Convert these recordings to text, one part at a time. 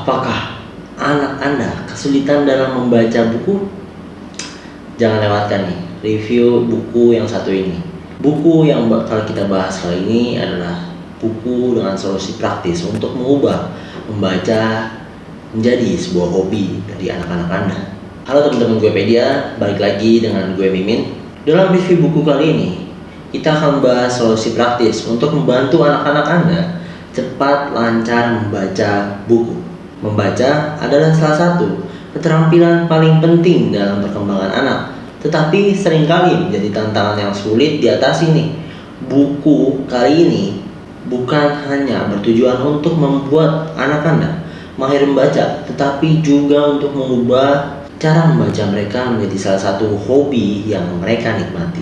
Apakah anak Anda kesulitan dalam membaca buku? Jangan lewatkan nih review buku yang satu ini. Buku yang bakal kita bahas kali ini adalah buku dengan solusi praktis untuk mengubah membaca menjadi sebuah hobi dari anak-anak Anda. Halo teman-teman Guepedia, balik lagi dengan gue Mimin. Dalam review buku kali ini, kita akan membahas solusi praktis untuk membantu anak-anak Anda cepat lancar membaca buku. Membaca adalah salah satu keterampilan paling penting dalam perkembangan anak, tetapi seringkali menjadi tantangan yang sulit diatasi nih. Buku kali ini bukan hanya bertujuan untuk membuat anak Anda mahir membaca, tetapi juga untuk mengubah cara membaca mereka menjadi salah satu hobi yang mereka nikmati.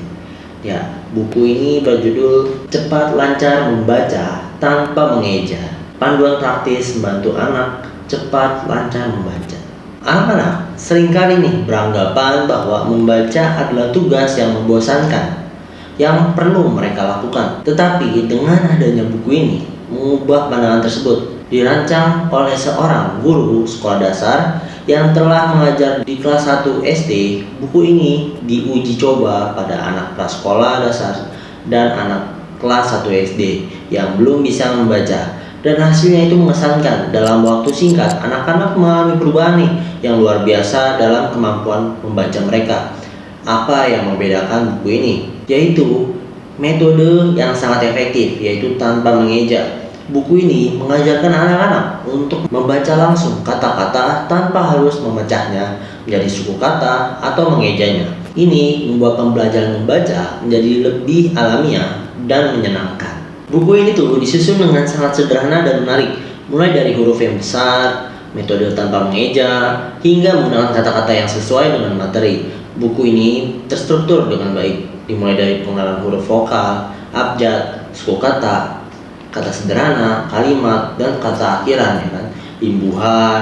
Ya, buku ini berjudul Cepat Lancar Membaca Tanpa Mengeja. Panduan praktis membantu anak cepat lancar membaca. Anak-anak seringkali nih beranggapan bahwa membaca adalah tugas yang membosankan yang perlu mereka lakukan. Tetapi dengan adanya buku ini mengubah pandangan tersebut. Dirancang oleh seorang guru sekolah dasar yang telah mengajar di kelas 1 SD, buku ini diuji coba pada anak prasekolah dasar dan anak kelas 1 SD yang belum bisa membaca. Dan hasilnya itu mengesankan. Dalam waktu singkat, anak-anak mengalami perubahan nih yang luar biasa dalam kemampuan membaca mereka. Apa yang membedakan buku ini? Yaitu metode yang sangat efektif, yaitu tanpa mengeja. Buku ini mengajarkan anak-anak untuk membaca langsung kata-kata tanpa harus memecahnya menjadi suku kata atau mengejanya. Ini membuat pembelajaran membaca menjadi lebih alamiah dan menyenangkan. Buku ini tuh disusun dengan sangat sederhana dan menarik, mulai dari huruf yang besar, metode tanpa mengeja, hingga menggunakan kata-kata yang sesuai dengan materi. Buku ini terstruktur dengan baik, dimulai dari pengenalan huruf vokal, abjad, suku kata, kata sederhana, kalimat, dan kata akhiran, ya kan? Imbuhan,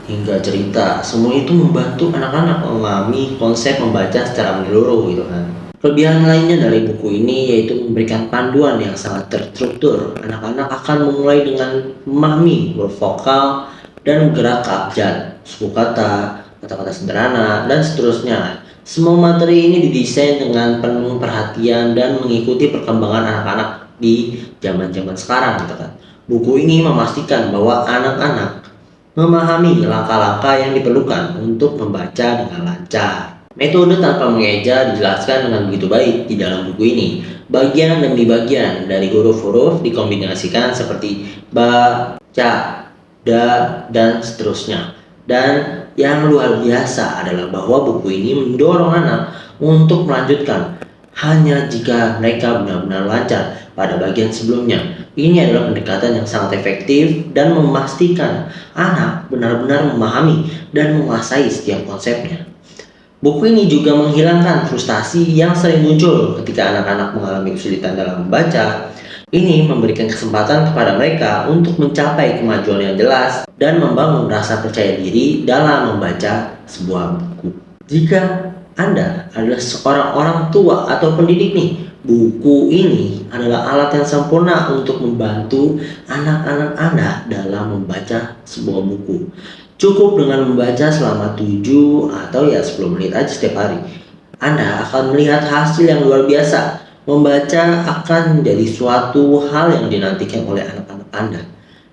hingga cerita. Semua itu membantu anak-anak memahami konsep membaca secara menyeluruh gitu kan. Kelebihan lainnya dari buku ini yaitu memberikan panduan yang sangat terstruktur. Anak-anak akan memulai dengan memahami huruf vokal dan gerak ke abjad, suku kata, kata-kata sederhana, dan seterusnya. Semua materi ini didesain dengan penuh perhatian dan mengikuti perkembangan anak-anak di zaman-zaman sekarang gitu kan. Buku ini memastikan bahwa anak-anak memahami langkah-langkah yang diperlukan untuk membaca dengan lancar. Metode tanpa mengeja dijelaskan dengan begitu baik di dalam buku ini. Bagian demi bagian dari huruf-huruf dikombinasikan seperti ba, ca, da, dan seterusnya. Dan yang luar biasa adalah bahwa buku ini mendorong anak untuk melanjutkan hanya jika mereka benar-benar lancar pada bagian sebelumnya. Ini adalah pendekatan yang sangat efektif dan memastikan anak benar-benar memahami dan menguasai setiap konsepnya. Buku ini juga menghilangkan frustasi yang sering muncul ketika anak-anak mengalami kesulitan dalam membaca. Ini memberikan kesempatan kepada mereka untuk mencapai kemajuan yang jelas dan membangun rasa percaya diri dalam membaca sebuah buku. Jika Anda adalah seorang orang tua atau pendidik nih, buku ini adalah alat yang sempurna untuk membantu anak-anak Anda dalam membaca sebuah buku. Cukup dengan membaca selama 7 atau 10 menit aja setiap hari. Anda akan melihat hasil yang luar biasa. Membaca akan menjadi suatu hal yang dinantikan oleh anak-anak Anda.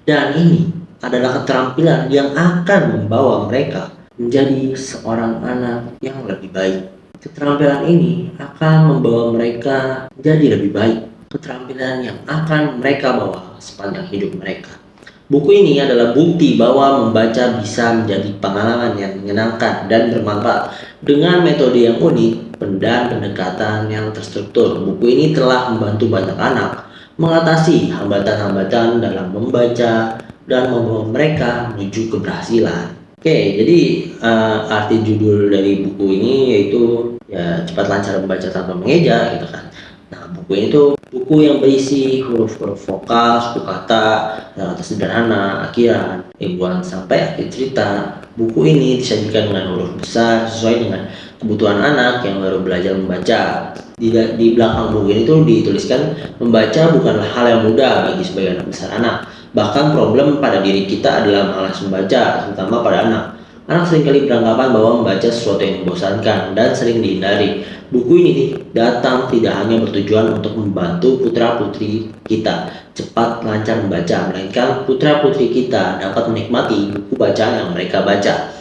Dan ini adalah keterampilan yang akan membawa mereka menjadi seorang anak yang lebih baik. Keterampilan ini akan membawa mereka menjadi lebih baik. Keterampilan yang akan mereka bawa sepanjang hidup mereka. Buku ini adalah bukti bahwa membaca bisa menjadi pengalaman yang menyenangkan dan bermanfaat. Dengan metode yang unik dan pendekatan yang terstruktur, buku ini telah membantu banyak anak mengatasi hambatan-hambatan dalam membaca dan membawa mereka menuju keberhasilan. Oke, jadi arti judul dari buku ini yaitu ya cepat lancar membaca tanpa mengeja gitu kan. Nah, buku ini tuh buku yang berisi huruf-huruf vokal, suku kata, kata sederhana, akhiran, imbuhan sampai akhir cerita. Buku ini disajikan dengan huruf besar sesuai dengan kebutuhan anak yang baru belajar membaca. Di belakang buku ini tuh dituliskan membaca bukanlah hal yang mudah bagi sebagian besar anak. Bahkan problem pada diri kita adalah malas membaca, terutama pada anak. Anak seringkali beranggapan bahwa membaca sesuatu yang membosankan dan sering dihindari. Buku ini datang tidak hanya bertujuan untuk membantu putra-putri kita cepat lancar membaca, melainkan putra-putri kita dapat menikmati buku bacaan yang mereka baca.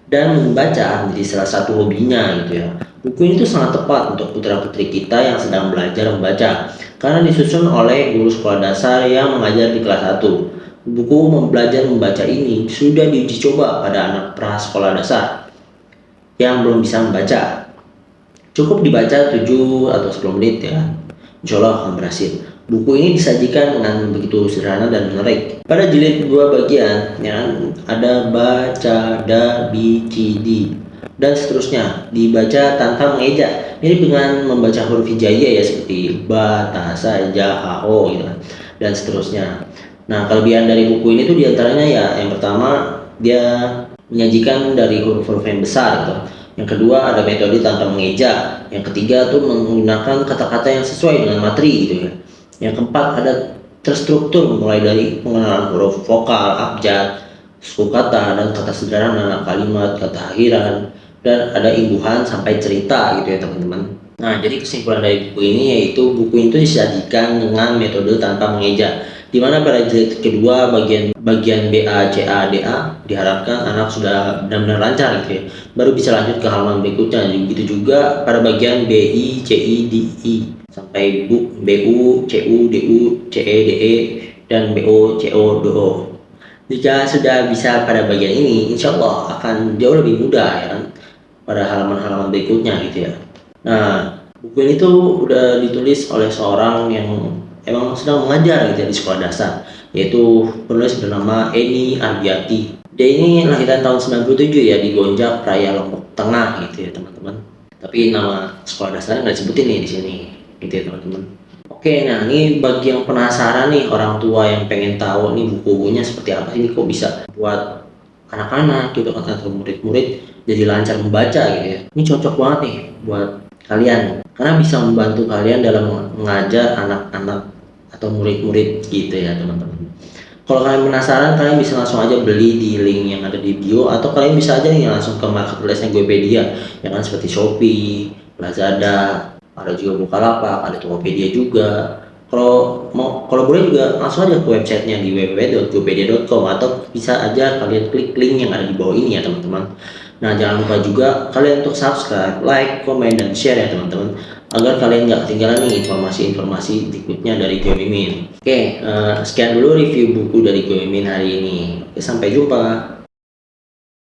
Dan membaca menjadi salah satu hobinya gitu ya. Buku ini tuh sangat tepat untuk putra-putri kita yang sedang belajar membaca karena disusun oleh guru sekolah dasar yang mengajar di kelas 1. Buku belajar membaca ini sudah diuji coba pada anak pra sekolah dasar yang belum bisa membaca. Cukup dibaca 7 atau 10 menit ya. Insya Allah akan berhasil. Buku ini disajikan dengan begitu sederhana dan menarik. Pada jilid 2 bagian ya, ada baca, da, bi, ci, di dan seterusnya, dibaca tanpa mengeja, mirip dengan membaca huruf hijaiyah ya, seperti ba, ta, sa, ja, ha, ho gitu kan, dan seterusnya. Nah, kelebihan dari buku ini tuh diantaranya ya, yang pertama dia menyajikan dari huruf-huruf yang besar gitu. Yang kedua ada metode tanpa mengeja. Yang ketiga tuh menggunakan kata-kata yang sesuai dengan materi gitu ya. Yang keempat ada terstruktur mulai dari pengenalan huruf vokal, abjad, suku kata dan kata sederhana, kalimat, kata akhiran, dan ada imbuhan sampai cerita gitu ya teman-teman. Nah, jadi kesimpulan dari buku ini yaitu buku itu disajikan dengan metode tanpa mengeja, di mana pada jilid kedua bagian B, A, C, A, D, A diharapkan anak sudah benar-benar lancar gitu ya, baru bisa lanjut ke halaman berikutnya. Begitu juga pada bagian B, I, C, I, D, I sampai B, U, C, U, D, U, C, E, D, E dan B, O, C, O, D, O. Jika sudah bisa pada bagian ini, insya Allah akan jauh lebih mudah ya kan pada halaman-halaman berikutnya gitu ya. Nah, buku ini tuh udah ditulis oleh seorang yang emang sedang mengajar gitu ya di sekolah dasar, yaitu penulis bernama Eni Ardiati. Dia ini lahiran tahun 97 ya di Gonjak Raya Lombok Tengah gitu ya teman-teman. Tapi nama sekolah dasarnya nggak disebutin nih di sini gitu ya teman-teman. Oke, nah ini bagi yang penasaran nih, orang tua yang pengen tahu nih buku-bukunya seperti apa sih, kok bisa buat anak-anak gitu kan atau murid-murid jadi lancar membaca gitu ya. Ini cocok banget nih buat kalian karena bisa membantu kalian dalam mengajar anak-anak atau murid-murid gitu ya teman-teman. Kalau kalian penasaran, kalian bisa langsung aja beli di link yang ada di bio, atau kalian bisa aja nih langsung ke marketplace-nya Gopedia ya kan, seperti Shopee, Lazada, ada juga Bukalapak, ada Tokopedia juga. Kalau boleh juga langsung aja ke websitenya di www.gopedia.com, atau bisa aja kalian klik link yang ada di bawah ini ya teman-teman. Nah, jangan lupa juga kalian untuk subscribe, like, komen, dan share ya teman-teman, agar kalian nggak ketinggalan nih informasi-informasi berikutnya dari Gue Mimin. Oke, sekian dulu review buku dari Gue Mimin hari ini. Oke, sampai jumpa.